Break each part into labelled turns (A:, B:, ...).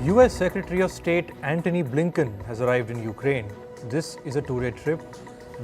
A: US Secretary of State Antony Blinken has arrived in Ukraine. This is a two-day trip.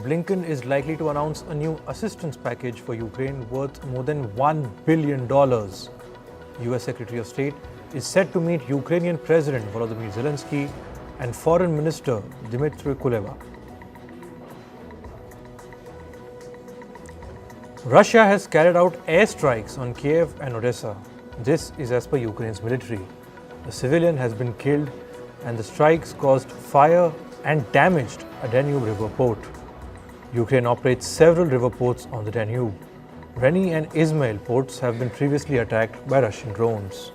A: Blinken is likely to announce a new assistance package for Ukraine worth more than $1 billion. US Secretary of State is set to meet Ukrainian President Volodymyr Zelensky and Foreign Minister Dmytro Kuleba. Russia has carried out airstrikes on Kyiv and Odesa. This is as per Ukraine's military. A civilian has been killed and the strikes caused fire and damaged a Danube river port. Ukraine operates several river ports on the Danube. Reni and Izmail ports have been previously attacked by Russian drones.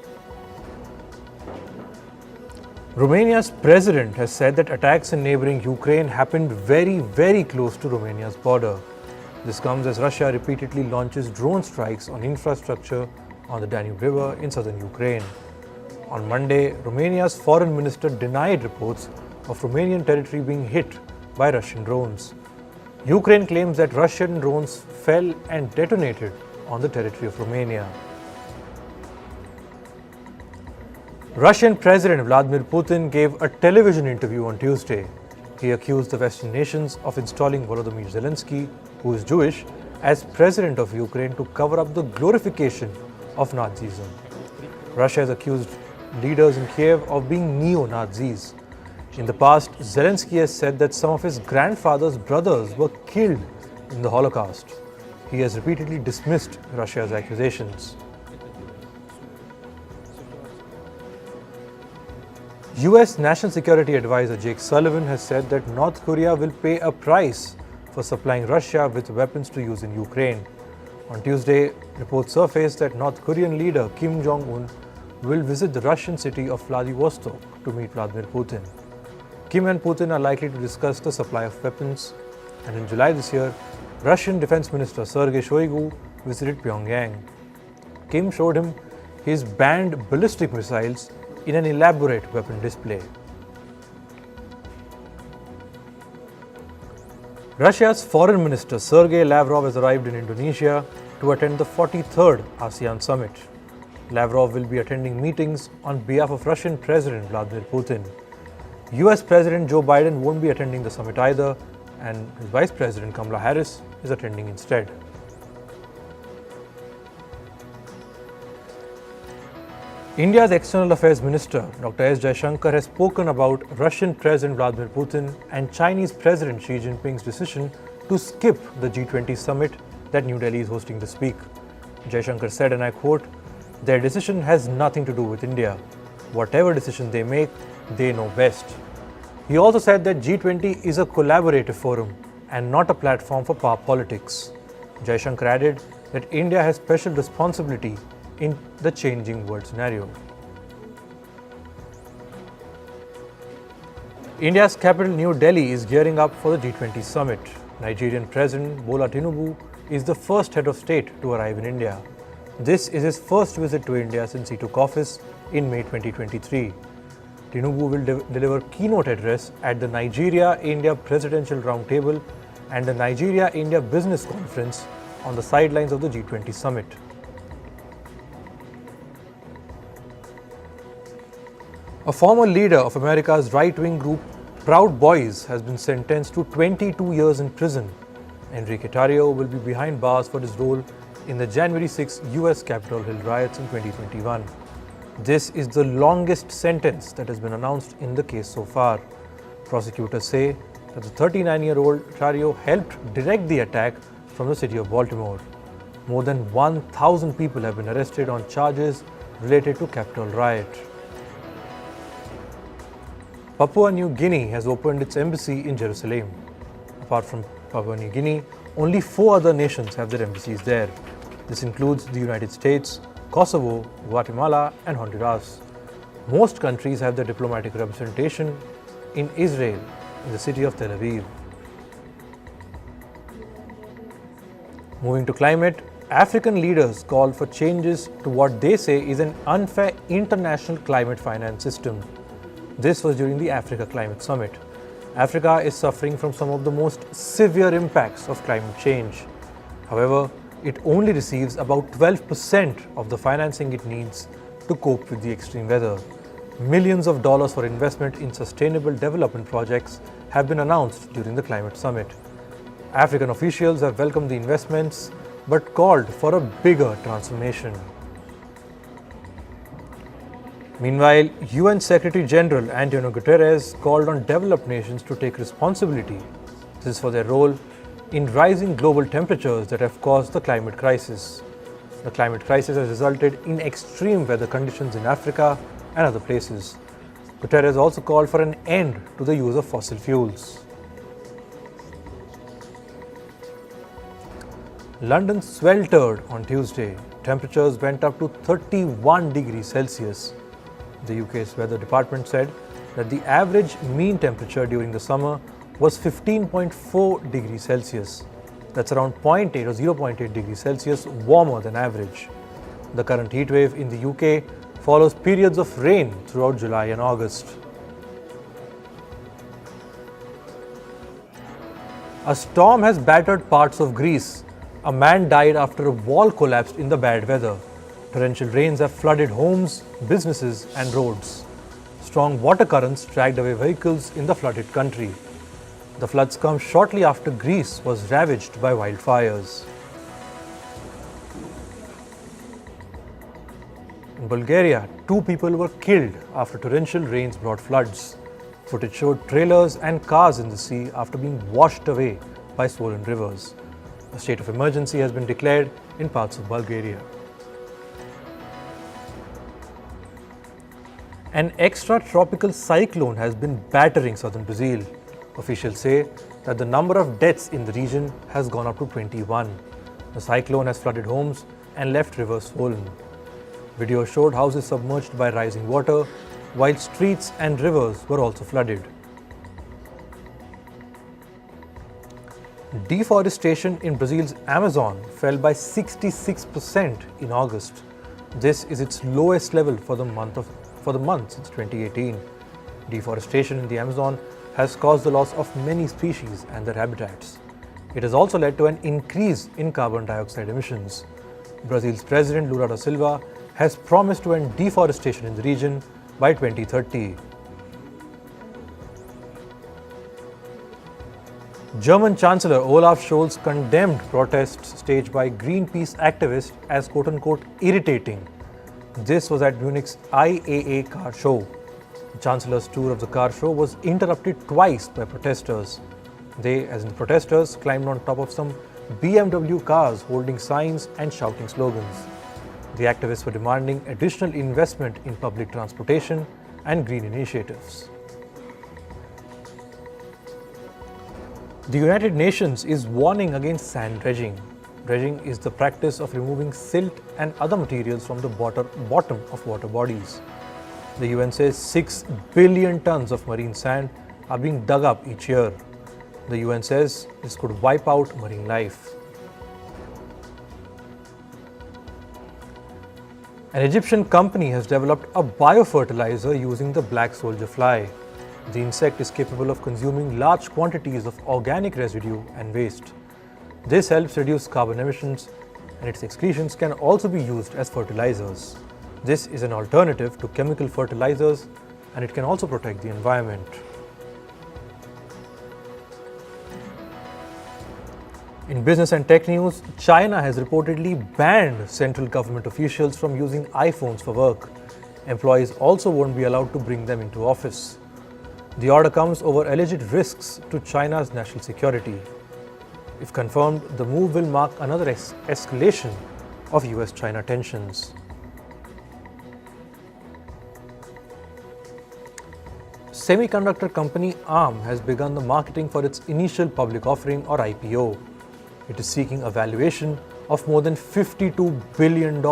A: Romania's president has said that attacks in neighboring Ukraine happened very close to Romania's border. This comes as Russia repeatedly launches drone strikes on infrastructure on the Danube River in southern Ukraine. On Monday, Romania's foreign minister denied reports of Romanian territory being hit by Russian drones. Ukraine claims that Russian drones fell and detonated on the territory of Romania. Russian President Vladimir Putin gave a television interview on Tuesday. He accused the Western nations of installing Volodymyr Zelensky, who is Jewish, as president of Ukraine to cover up the glorification of Nazism. Russia has accused leaders in Kiev of being neo-Nazis. In the past, Zelensky has said that some of his grandfather's brothers were killed in the Holocaust. He has repeatedly dismissed Russia's accusations. US National Security Advisor Jake Sullivan has said that North Korea will pay a price for supplying Russia with weapons to use in Ukraine. On Tuesday, reports surfaced that North Korean leader Kim Jong-un will visit the Russian city of Vladivostok to meet Vladimir Putin. Kim and Putin are likely to discuss the supply of weapons, and in July this year, Russian Defense Minister Sergey Shoigu visited Pyongyang. Kim showed him his banned ballistic missiles in an elaborate weapon display. Russia's Foreign Minister Sergey Lavrov has arrived in Indonesia to attend the 43rd ASEAN Summit. Lavrov will be attending meetings on behalf of Russian President Vladimir Putin. US President Joe Biden won't be attending the summit either, and his Vice President Kamala Harris is attending instead. India's External Affairs Minister Dr. S. Jaishankar has spoken about Russian President Vladimir Putin and Chinese President Xi Jinping's decision to skip the G20 summit that New Delhi is hosting this week. Jaishankar said, and I quote, "Their decision has nothing to do with India. Whatever decision they make, they know best." He also said that G20 is a collaborative forum and not a platform for power politics. Jaishankar added that India has special responsibility in the changing world scenario. India's capital New Delhi is gearing up for the G20 summit. Nigerian President Bola Tinubu is the first head of state to arrive in India. This is his first visit to India since he took office in May 2023. Tinubu will deliver keynote address at the Nigeria-India Presidential Roundtable and the Nigeria-India Business Conference on the sidelines of the G20 summit. A former leader of America's right-wing group Proud Boys has been sentenced to 22 years in prison. Enrique Tarrio will be behind bars for his role in the January 6 US Capitol Hill riots in 2021. This is the longest sentence that has been announced in the case so far. Prosecutors say that the 39-year-old Tarrio helped direct the attack from the city of Baltimore. More than 1,000 people have been arrested on charges related to Capitol riot. Papua New Guinea has opened its embassy in Jerusalem. Apart from Papua New Guinea, only 4 other nations have their embassies there. This includes the United States, Kosovo, Guatemala, and Honduras. Most countries have their diplomatic representation in Israel, in the city of Tel Aviv. Moving to climate, African leaders called for changes to what they say is an unfair international climate finance system. This was during the Africa Climate Summit. Africa is suffering from some of the most severe impacts of climate change. However, it only receives about 12% of the financing it needs to cope with the extreme weather. Millions of dollars for investment in sustainable development projects have been announced during the climate summit. African officials have welcomed the investments but called for a bigger transformation. Meanwhile, UN Secretary General Antony Guterres called on developed nations to take responsibility. This is for their role in rising global temperatures that have caused the climate crisis. The climate crisis has resulted in extreme weather conditions in Africa and other places. Guterres also called for an end to the use of fossil fuels. London sweltered on Tuesday. Temperatures went up to 31 degrees Celsius. The UK's weather department said that the average mean temperature during the summer was 15.4 degrees Celsius. That's around 0.8 or 0.8 degrees Celsius warmer than average. The current heatwave in the UK follows periods of rain throughout July and August. A storm has battered parts of Greece. A man died after a wall collapsed in the bad weather. Torrential rains have flooded homes, businesses and roads. Strong water currents dragged away vehicles in the flooded country. The floods come shortly after Greece was ravaged by wildfires. In Bulgaria, 2 people were killed after torrential rains brought floods. Footage showed trailers and cars in the sea after being washed away by swollen rivers. A state of emergency has been declared in parts of Bulgaria. An extratropical cyclone has been battering southern Brazil. Officials say that the number of deaths in the region has gone up to 21. The cyclone has flooded homes and left rivers swollen. Video showed houses submerged by rising water, while streets and rivers were also flooded. Deforestation in Brazil's Amazon fell by 66% in August. This is its lowest level for the month since 2018. Deforestation in the Amazon has caused the loss of many species and their habitats. It has also led to an increase in carbon dioxide emissions. Brazil's President Lula da Silva has promised to end deforestation in the region by 2030. German Chancellor Olaf Scholz condemned protests staged by Greenpeace activists as quote-unquote irritating. This was at Munich's IAA car show. The Chancellor's tour of the car show was interrupted twice by protesters. They, as in the protesters, climbed on top of some BMW cars holding signs and shouting slogans. The activists were demanding additional investment in public transportation and green initiatives. The United Nations is warning against sand dredging. Dredging is the practice of removing silt and other materials from the bottom of water bodies. The UN says 6 billion tons of marine sand are being dug up each year. The UN says this could wipe out marine life. An Egyptian company has developed a biofertilizer using the black soldier fly. The insect is capable of consuming large quantities of organic residue and waste. This helps reduce carbon emissions, and its excretions can also be used as fertilizers. This is an alternative to chemical fertilizers, and it can also protect the environment. In business and tech news, China has reportedly banned central government officials from using iPhones for work. Employees also won't be allowed to bring them into office. The order comes over alleged risks to China's national security. If confirmed, the move will mark another escalation of US-China tensions. Semiconductor company ARM has begun the marketing for its initial public offering or IPO. It is seeking a valuation of more than $52 billion.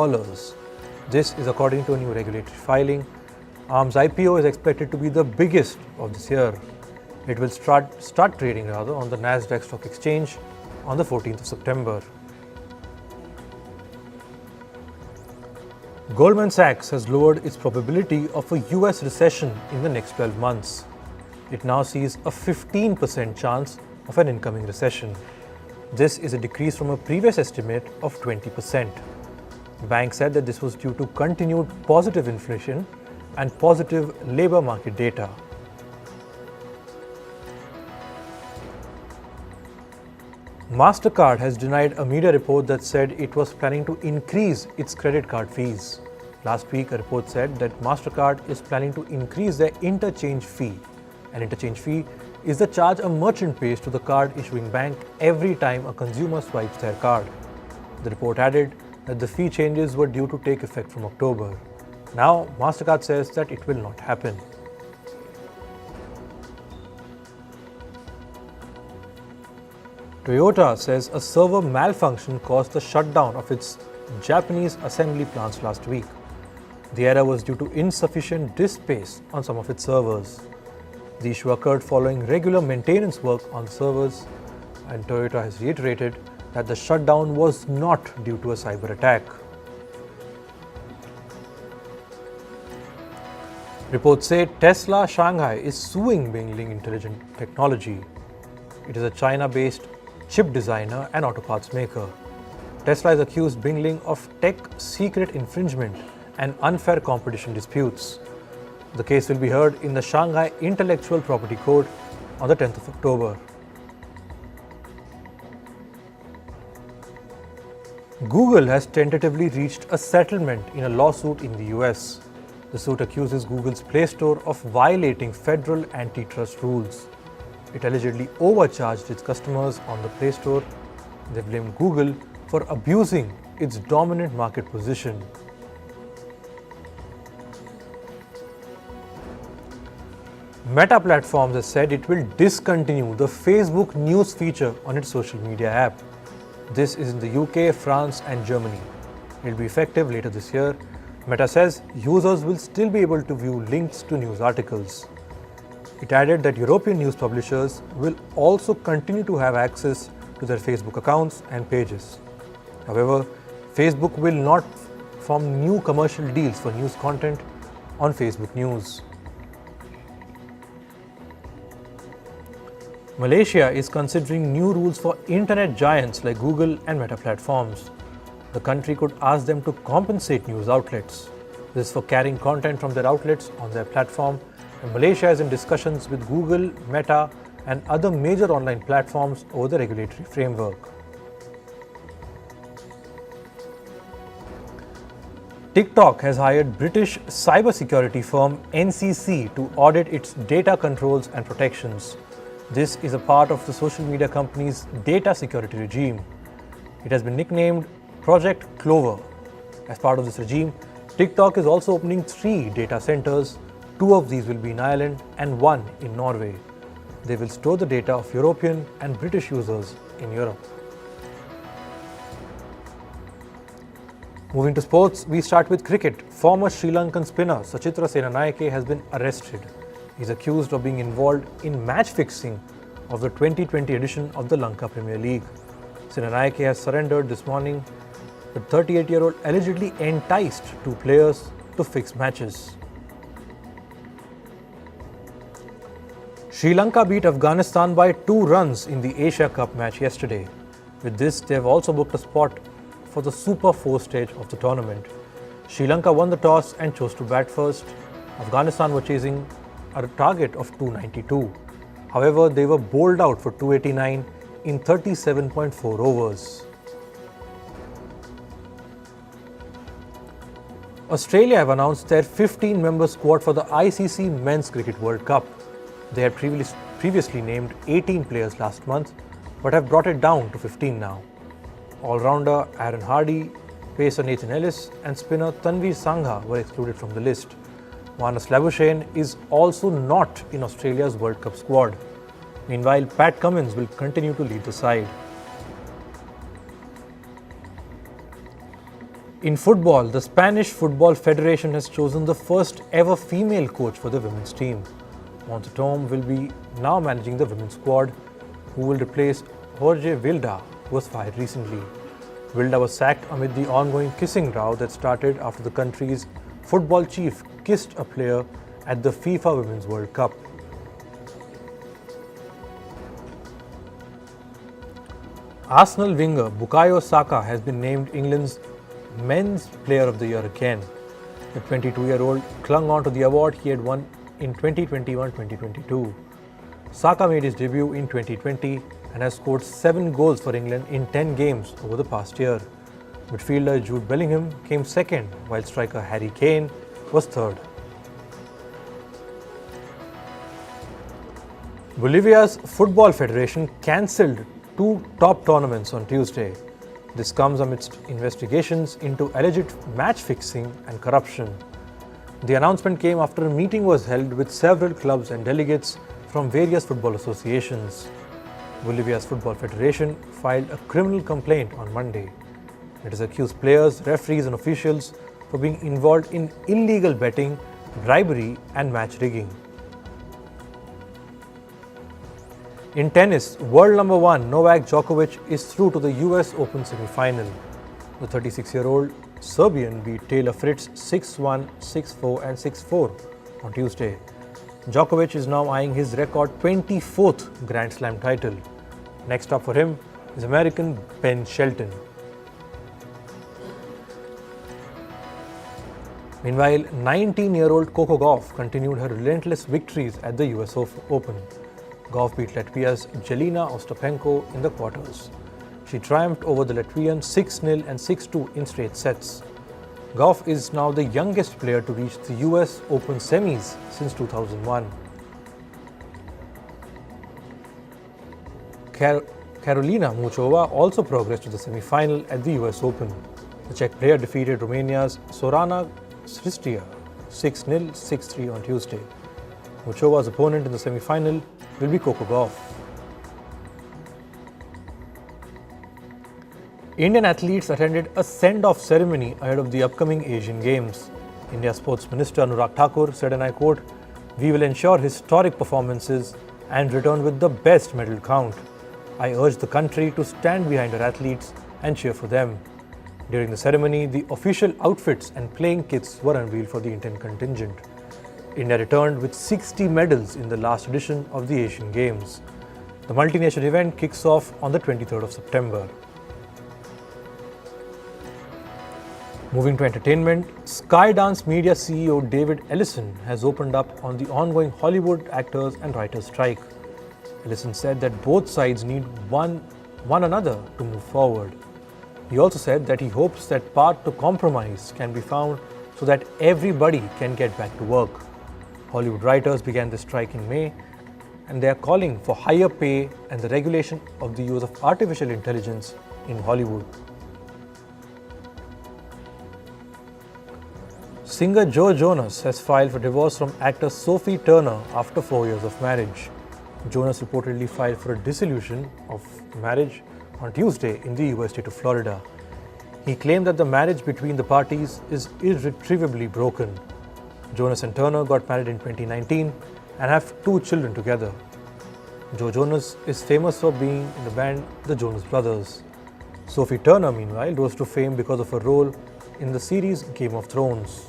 A: This is according to a new regulatory filing. ARM's IPO is expected to be the biggest of this year. It will start trading on the Nasdaq Stock Exchange on the 14th of September. Goldman Sachs has lowered its probability of a US recession in the next 12 months. It now sees a 15% chance of an incoming recession. This is a decrease from a previous estimate of 20%. The bank said that this was due to continued positive inflation and positive labour market data. MasterCard has denied a media report that said it was planning to increase its credit card fees. Last week, a report said that MasterCard is planning to increase their interchange fee. An interchange fee is the charge a merchant pays to the card issuing bank every time a consumer swipes their card. The report added that the fee changes were due to take effect from October. Now, MasterCard says that it will not happen. Toyota says a server malfunction caused the shutdown of its Japanese assembly plants last week. The error was due to insufficient disk space on some of its servers. The issue occurred following regular maintenance work on the servers, and Toyota has reiterated that the shutdown was not due to a cyber attack. Reports say Tesla Shanghai is suing Bingling Intelligent Technology. It is a China-based chip designer and auto parts maker. Tesla has accused Bingling of tech secret infringement and unfair competition disputes. The case will be heard in the Shanghai Intellectual Property Court on the 10th of October. Google has tentatively reached a settlement in a lawsuit in the US. The suit accuses Google's Play Store of violating federal antitrust rules. It allegedly overcharged its customers on the Play Store. They blamed Google for abusing its dominant market position. Meta Platforms has said it will discontinue the Facebook News feature on its social media app. This is in the UK, France and Germany. It will be effective later this year. Meta says users will still be able to view links to news articles. It added that European news publishers will also continue to have access to their Facebook accounts and pages. However, Facebook will not form new commercial deals for news content on Facebook News. Malaysia is considering new rules for internet giants like Google and Meta Platforms. The country could ask them to compensate news outlets. This is for carrying content from their outlets on their platform. And Malaysia is in discussions with Google, Meta and other major online platforms over the regulatory framework. TikTok has hired British cybersecurity firm NCC to audit its data controls and protections. This is a part of the social media company's data security regime. It has been nicknamed Project Clover. As part of this regime, TikTok is also opening 3 data centers. 2 of these will be in Ireland and 1 in Norway. They will store the data of European and British users in Europe. Moving to sports, we start with cricket. Former Sri Lankan spinner Sachitra Senanayake has been arrested. He is accused of being involved in match fixing of the 2020 edition of the Lanka Premier League. Senanayake has surrendered this morning. The 38-year-old allegedly enticed 2 players to fix matches. Sri Lanka beat Afghanistan by 2 runs in the Asia Cup match yesterday. With this, they have also booked a spot for the Super 4 stage of the tournament. Sri Lanka won the toss and chose to bat first. Afghanistan were chasing a target of 292. However, they were bowled out for 289 in 37.4 overs. Australia have announced their 15-member squad for the ICC Men's Cricket World Cup. They had previously named 18 players last month, but have brought it down to 15 now. All-rounder Aaron Hardy, pacer Nathan Ellis and spinner Tanveer Sangha were excluded from the list. Marnus Labuschagne is also not in Australia's World Cup squad. Meanwhile, Pat Cummins will continue to lead the side. In football, the Spanish Football Federation has chosen the first ever female coach for the women's team. Montotome will be now managing the women's squad, who will replace Jorge Vilda, who was fired recently. Vilda was sacked amid the ongoing kissing row that started after the country's football chief kissed a player at the FIFA Women's World Cup. Arsenal winger Bukayo Saka has been named England's Men's Player of the Year again. The 22-year-old clung on to the award he had won in 2021-2022. Saka made his debut in 2020 and has scored 7 goals for England in 10 games over the past year. Midfielder Jude Bellingham came second, while striker Harry Kane was third. Bolivia's Football Federation cancelled 2 top tournaments on Tuesday. This comes amidst investigations into alleged match fixing and corruption. The announcement came after a meeting was held with several clubs and delegates from various football associations. Bolivia's Football Federation filed a criminal complaint on Monday. It has accused players, referees and officials for being involved in illegal betting, bribery and match rigging. In tennis, world number 1 Novak Djokovic is through to the US Open semi-final. The 36-year-old Serbian beat Taylor Fritz 6-1, 6-4 and 6-4 on Tuesday. Djokovic is now eyeing his record 24th Grand Slam title. Next up for him is American Ben Shelton. Meanwhile, 19-year-old Coco Gauff continued her relentless victories at the US Open. Gauff beat Latvia's Jelena Ostapenko in the quarters. She triumphed over the Latvian 6-0 and 6-2 in straight sets. Gauff is now the youngest player to reach the US Open semis since 2001. Karolina Muchova also progressed to the semi-final at the US Open. The Czech player defeated Romania's Sorana Cristea 6-0, 6-3 on Tuesday. Muchova's opponent in the semi-final will be Coco Gauff. Indian athletes attended a send-off ceremony ahead of the upcoming Asian Games. India's Sports Minister Anurag Thakur said, and I quote, "We will ensure historic performances and return with the best medal count. I urge the country to stand behind our athletes and cheer for them." During the ceremony, the official outfits and playing kits were unveiled for the Indian contingent. India returned with 60 medals in the last edition of the Asian Games. The multi-nation event kicks off on the 23rd of September. Moving to entertainment, Skydance Media CEO David Ellison has opened up on the ongoing Hollywood actors and writers strike. Ellison said that both sides need one another to move forward. He also said that he hopes that path to compromise can be found so that everybody can get back to work. Hollywood writers began the strike in May, and they are calling for higher pay and the regulation of the use of artificial intelligence in Hollywood. Singer Joe Jonas has filed for divorce from actor Sophie Turner after 4 years of marriage. Jonas reportedly filed for a dissolution of marriage on Tuesday in the US state of Florida. He claimed that the marriage between the parties is irretrievably broken. Jonas and Turner got married in 2019 and have 2 children together. Joe Jonas is famous for being in the band The Jonas Brothers. Sophie Turner, meanwhile, rose to fame because of her role in the series Game of Thrones.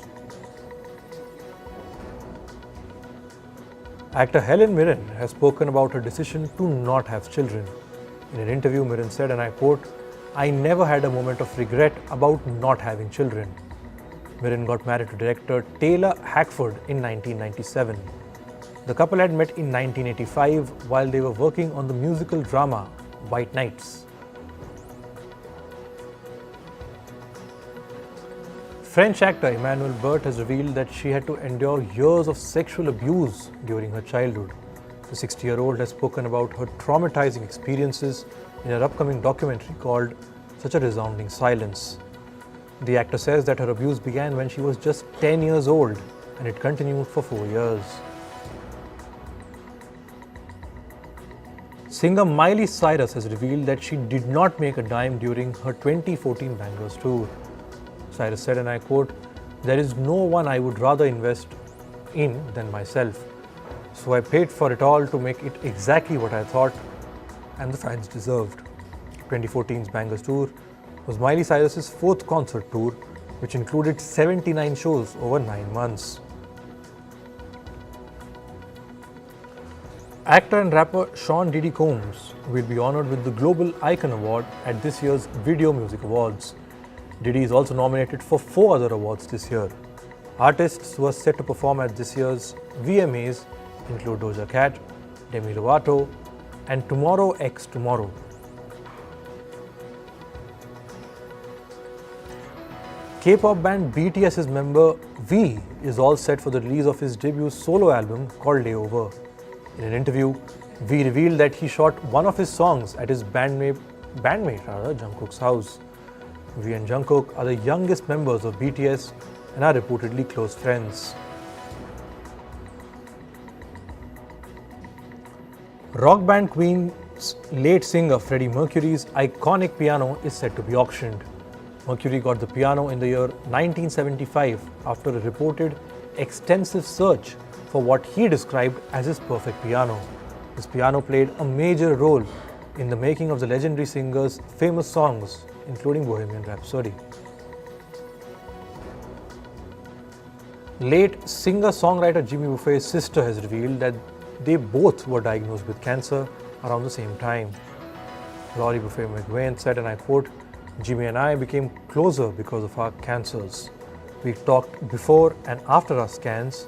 A: Actor Helen Mirren has spoken about her decision to not have children. In an interview, Mirren said, and I quote, "I never had a moment of regret about not having children." Mirren got married to director Taylor Hackford in 1997. The couple had met in 1985 while they were working on the musical drama White Nights. French actor Emmanuelle Bert has revealed that she had to endure years of sexual abuse during her childhood. The 60-year-old has spoken about her traumatizing experiences in her upcoming documentary called Such a Resounding Silence. The actor says that her abuse began when she was just 10 years old and it continued for 4 years. Singer Miley Cyrus has revealed that she did not make a dime during her 2014 Bangers tour. Cyrus said, and I quote, "There is no one I would rather invest in than myself. So I paid for it all to make it exactly what I thought and the fans deserved." 2014's Bangers tour was Miley Cyrus's 4th concert tour, which included 79 shows over 9 months. Actor and rapper Sean Diddy Combs will be honored with the Global Icon Award at this year's Video Music Awards. Diddy is also nominated for 4 other awards this year. Artists who are set to perform at this year's VMAs include Doja Cat, Demi Lovato, and Tomorrow X Tomorrow. K-pop band BTS's member V is all set for the release of his debut solo album called Layover. In an interview, V revealed that he shot one of his songs at his bandmate Jungkook's house. V and Jungkook are the youngest members of BTS and are reportedly close friends. Rock band Queen's late singer Freddie Mercury's iconic piano is set to be auctioned. Mercury got the piano in the year 1975 after a reported extensive search for what he described as his perfect piano. This piano played a major role in the making of the legendary singer's famous songs, including Bohemian Rhapsody. Late singer-songwriter Jimmy Buffett's sister has revealed that they both were diagnosed with cancer around the same time. Laurie Buffett McGuane said, and I quote, "Jimmy and I became closer because of our cancers. We talked before and after our scans,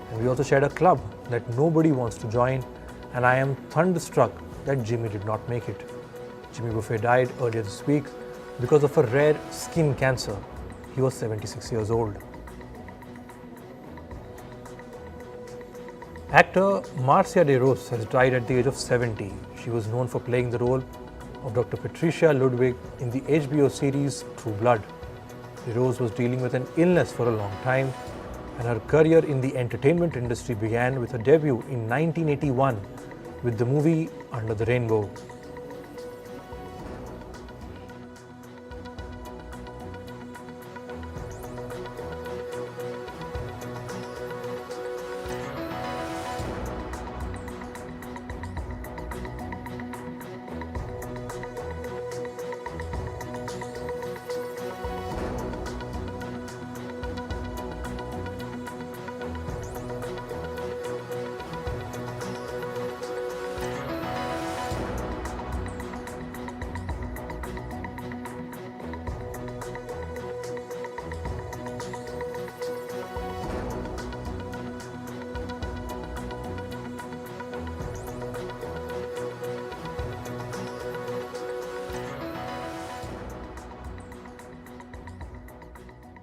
A: and we also shared a club that nobody wants to join, and I am thunderstruck that Jimmy did not make it." Jimmy Buffett died earlier this week because of a rare skin cancer. He was 76 years old. Actor Marcia de Ros has died at the age of 70. She was known for playing the role of Dr. Patricia Ludwig in the HBO series True Blood. De Ros was dealing with an illness for a long time, and her career in the entertainment industry began with her debut in 1981 with the movie Under the Rainbow.